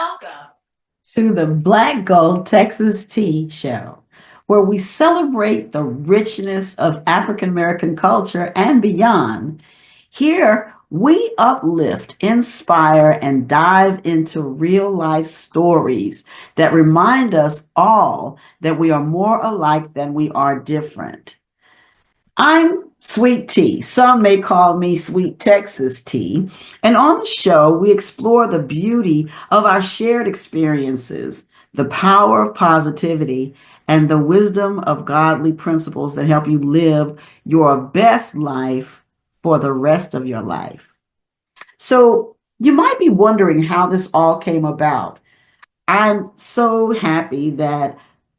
Welcome to the Black Gold Texas Tea Show, where we celebrate the richness of African American culture and beyond. Here, we uplift, inspire, and dive into real life stories that remind us all that we are more alike than we are different. I'm Sweet Tea. Some may call me Sweet Texas Tea. And on the show, we explore the beauty of our shared experiences, the power of positivity, and the wisdom of godly principles that help you live your best life for the rest of your life. So, you might be wondering how this all came about. I'm so happy that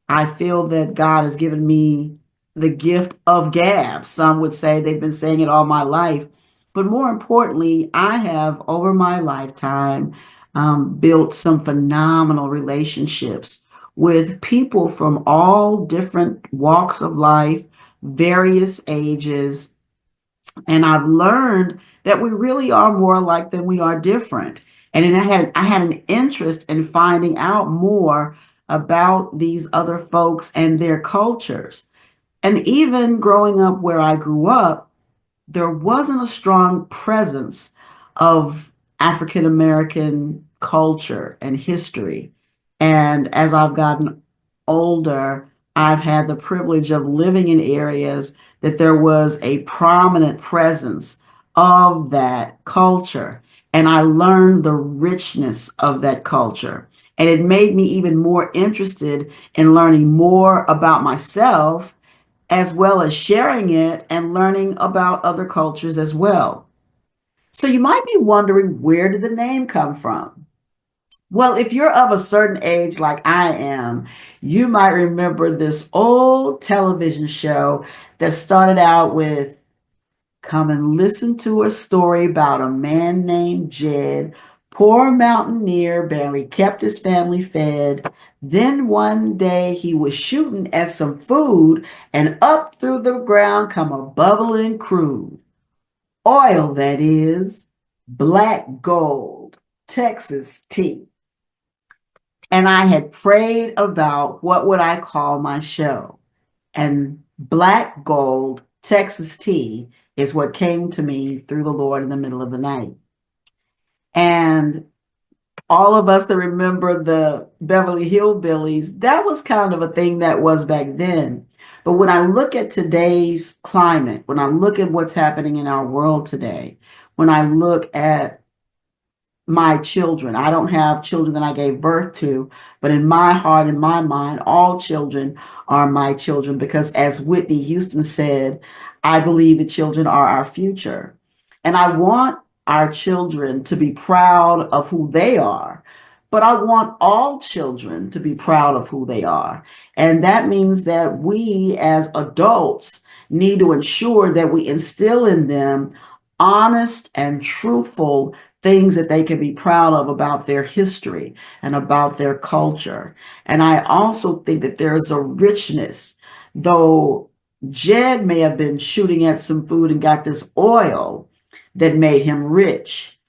I feel that God has given me the gift of gab. Some would say they've been saying it all my life. But more importantly, I have over my lifetime built some phenomenal relationships with people from all different walks of life, various ages, and I've learned that we really are more alike than we are different. And I had an interest in finding out more about these other folks and their cultures. And even growing up where I grew up, there wasn't a strong presence of African American culture and history. And as I've gotten older, I've had the privilege of living in areas that there was a prominent presence of that culture. And I learned the richness of that culture. And it made me even more interested in learning more about myself, as well as sharing it and learning about other cultures as well. So you might be wondering, where did the name come from? Well, if you're of a certain age like I am, you might remember this old television show that started out with, "Come and listen to a story about a man named Jed. Poor mountaineer, barely kept his family fed. Then one day he was shooting at some food, and up through the ground come a bubbling crude. Oil, that is, black gold, Texas tea." And I had prayed about what would I call my show. And Black Gold Texas Tea is what came to me through the Lord in the middle of the night. And all of us that remember the Beverly Hillbillies, that was kind of a thing that was back then. But when I look at today's climate, when I look at what's happening in our world today, when I look at my children. I don't have children that I gave birth to, but in my heart, in my mind, all children are my children because, as Whitney Houston said, I believe the children are our future. And I want our children to be proud of who they are, but I want all children to be proud of who they are. And that means that we as adults need to ensure that we instill in them honest and truthful things that they can be proud of about their history and about their culture. And I also think that there's a richness, though Jed may have been shooting at some food and got this oil that made him rich.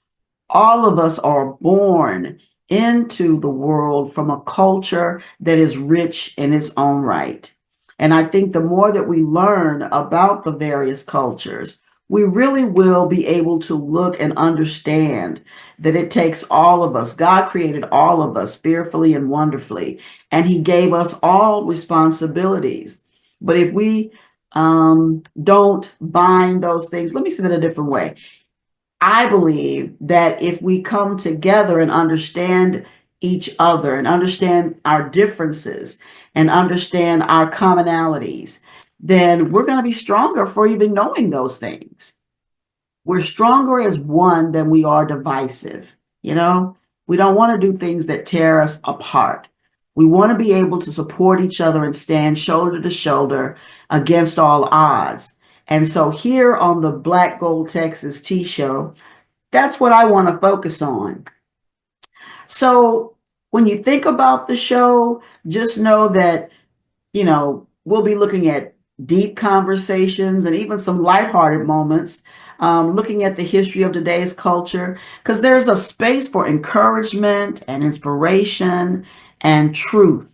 All of us are born into the world from a culture that is rich in its own right. And I think the more that we learn about the various cultures, we really will be able to look and understand that it takes all of us. God created all of us fearfully and wonderfully, and He gave us all responsibilities. But if we don't bind those things, let me say that a different way. I believe that if we come together and understand each other and understand our differences and understand our commonalities, then we're going to be stronger for even knowing those things. We're stronger as one than we are divisive. You know, we don't want to do things that tear us apart. We want to be able to support each other and stand shoulder to shoulder against all odds. And so here on the Black Gold Texas Tea Show, that's what I want to focus on. So when you think about the show, just know that, we'll be looking at deep conversations and even some lighthearted moments. looking at the history of today's culture, because there's a space for encouragement and inspiration and truth.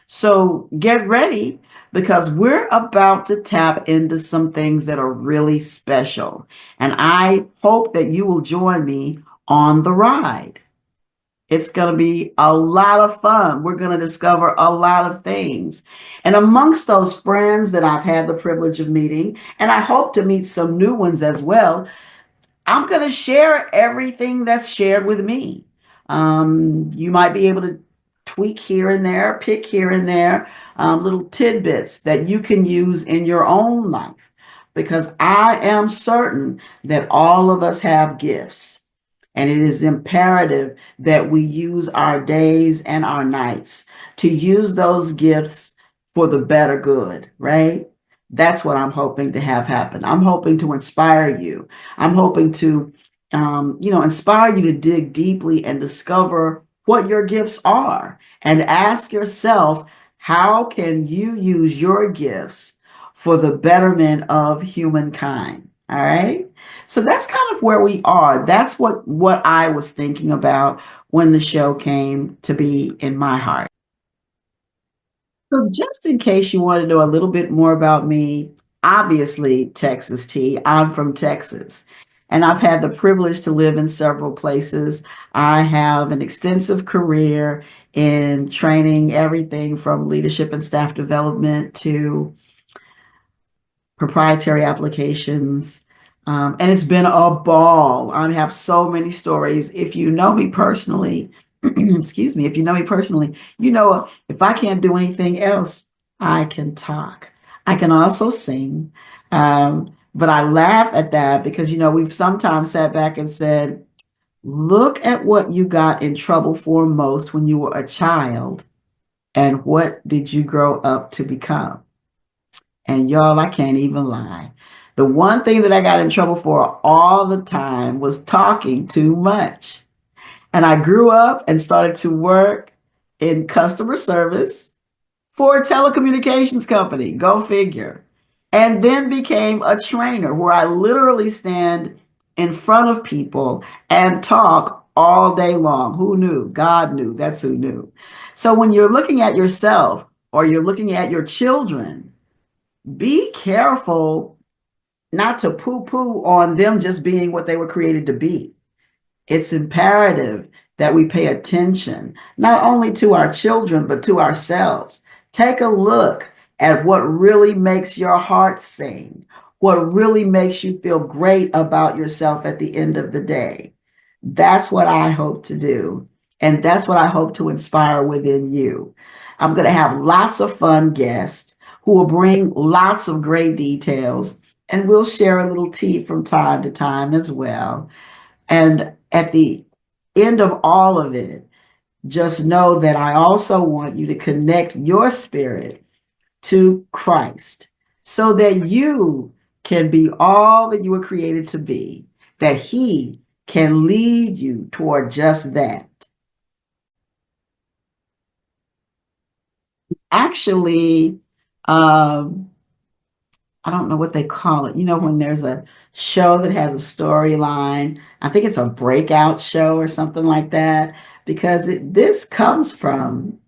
So get ready because we're about to tap into some things that are really special. And I hope that you will join me on the ride. It's going to be a lot of fun. We're going to discover a lot of things. And amongst those friends that I've had the privilege of meeting, and I hope to meet some new ones as well, I'm going to share everything that's shared with me. You might be able to tweak here and there, pick here and there, little tidbits that you can use in your own life, because I am certain that all of us have gifts. And it is imperative that we use our days and our nights to use those gifts for the better good, right? That's what I'm hoping to have happen. I'm hoping to inspire you. I'm hoping to, inspire you to dig deeply and discover what your gifts are and ask yourself, how can you use your gifts for the betterment of humankind? All right. So that's kind of where we are. That's what I was thinking about when the show came to be in my heart. So just in case you want to know a little bit more about me, obviously Texas T, I'm from Texas. And I've had the privilege to live in several places. I have an extensive career in training everything from leadership and staff development to proprietary applications. And it's been a ball. I have so many stories. If you know me personally, excuse me, if you know me personally, you know if I can't do anything else, I can talk. I can also sing. But I laugh at that because, we've sometimes sat back and said, look at what you got in trouble for most when you were a child, and what did you grow up to become? And y'all, I can't even lie. The one thing that I got in trouble for all the time was talking too much. And I grew up and started to work in customer service for a telecommunications company. Go figure. And then became a trainer where I literally stand in front of people and talk all day long. Who knew? God knew. That's who knew. So when you're looking at yourself or you're looking at your children, be careful not to poo-poo on them just being what they were created to be. It's imperative that we pay attention, not only to our children, but to ourselves. Take a look at what really makes your heart sing, what really makes you feel great about yourself at the end of the day. That's what I hope to do. And that's what I hope to inspire within you. I'm going to have lots of fun guests who will bring lots of great details, and we'll share a little tea from time to time as well. And at the end of all of it, just know that I also want you to connect your spirit to Christ so that you can be all that you were created to be, that He can lead you toward just that. Actually, um, I don't know what they call it. When there's a show that has a storyline, I think it's a breakout show or something like that, because this comes from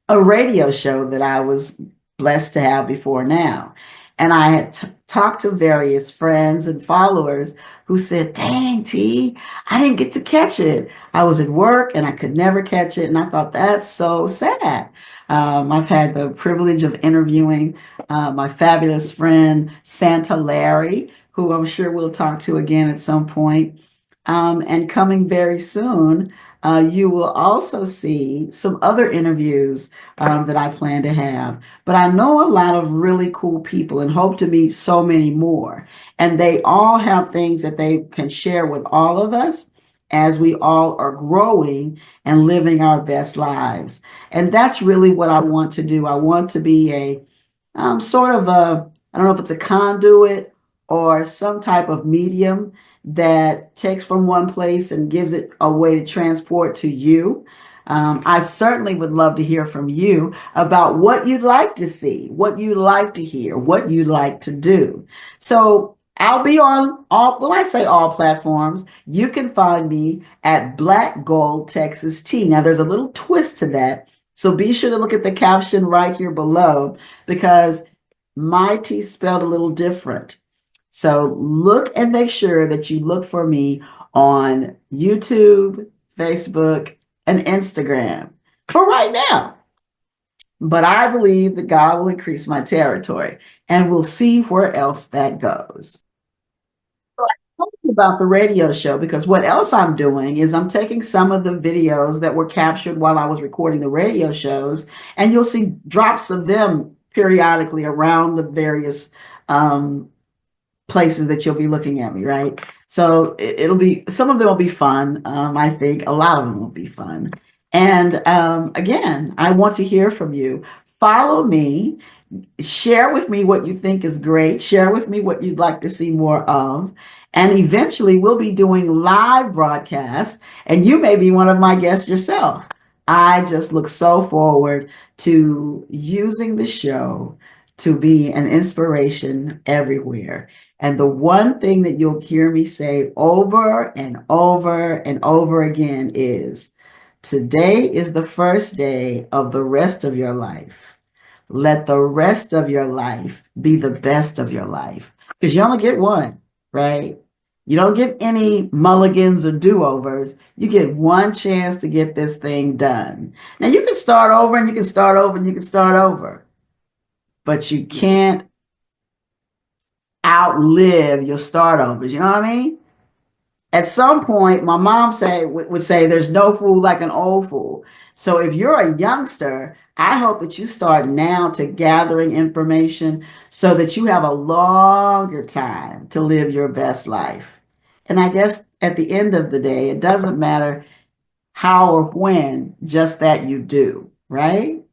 a radio show that I was blessed to have before now. And I had talked to various friends and followers who said, dang, T, I didn't get to catch it. I was at work and I could never catch it. And I thought, that's so sad. I've had the privilege of interviewing my fabulous friend, Santa Larry, who I'm sure we'll talk to again at some point. And coming very soon, you will also see some other interviews that I plan to have. But I know a lot of really cool people and hope to meet so many more. And they all have things that they can share with all of us as we all are growing and living our best lives. And that's really what I want to do. I want to be a sort of I don't know if it's a conduit or some type of medium that takes from one place and gives it a way to transport to you. I certainly would love to hear from you about what you'd like to see, what you'd like to hear, what you'd like to do. So I'll be on all, well, I say all platforms. You can find me at BlackGold-TexasTee. Now, there's a little twist to that. So be sure to look at the caption right here below because my T spelled a little different. So look and make sure that you look for me on YouTube, Facebook, and Instagram for right now. But I believe that God will increase my territory and we'll see where else that goes. So I told you about the radio show because what else I'm doing is I'm taking some of the videos that were captured while I was recording the radio shows, and you'll see drops of them periodically around the various places that you'll be looking at me, right? So it'll be, some of them will be fun. I think a lot of them will be fun. And again, I want to hear from you. Follow me. Share with me what you think is great. Share with me what you'd like to see more of. And eventually we'll be doing live broadcasts, and you may be one of my guests yourself. I just look so forward to using the show to be an inspiration everywhere. And the one thing that you'll hear me say over and over and over again is, today is the first day of the rest of your life. Let the rest of your life be the best of your life. Because you only get one, right? You don't get any mulligans or do-overs. You get one chance to get this thing done. Now you can start over and you can start over and you can start over, but you can't outlive your start overs. You know what I mean? At some point, my mom would say, there's no fool like an old fool. So if you're a youngster, I hope that you start now to gathering information so that you have a longer time to live your best life. And I guess at the end of the day, it doesn't matter how or when, just that you do, right?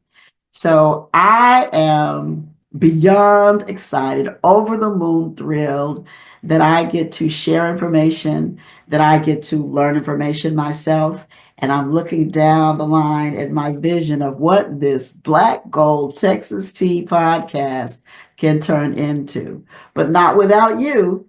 So I am beyond excited, over the moon thrilled that I get to share information, that I get to learn information myself. And I'm looking down the line at my vision of what this Black Gold Texas Tea podcast can turn into. But not without you.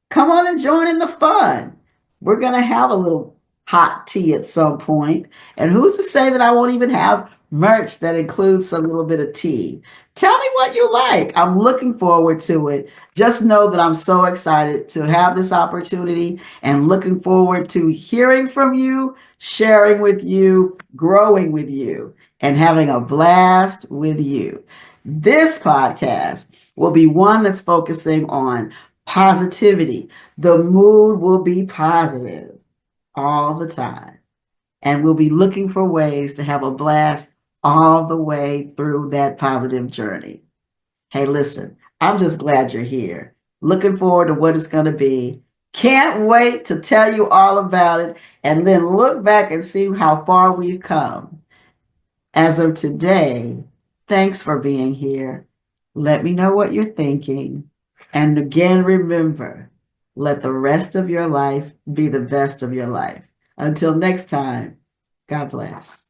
Come on and join in the fun. We're going to have a little hot tea at some point. And who's to say that I won't even have merch that includes a little bit of tea? Tell me what you like. I'm looking forward to it. Just know that I'm so excited to have this opportunity and looking forward to hearing from you, sharing with you, growing with you, and having a blast with you. This podcast will be one that's focusing on positivity. The mood will be positive all the time. And we'll be looking for ways to have a blast all the way through that positive journey. Hey, listen, I'm just glad you're here. Looking forward to what it's going to be. Can't wait to tell you all about it and then look back and see how far we've come. As of today, thanks for being here. Let me know what you're thinking. And again, remember, let the rest of your life be the best of your life. Until next time, God bless.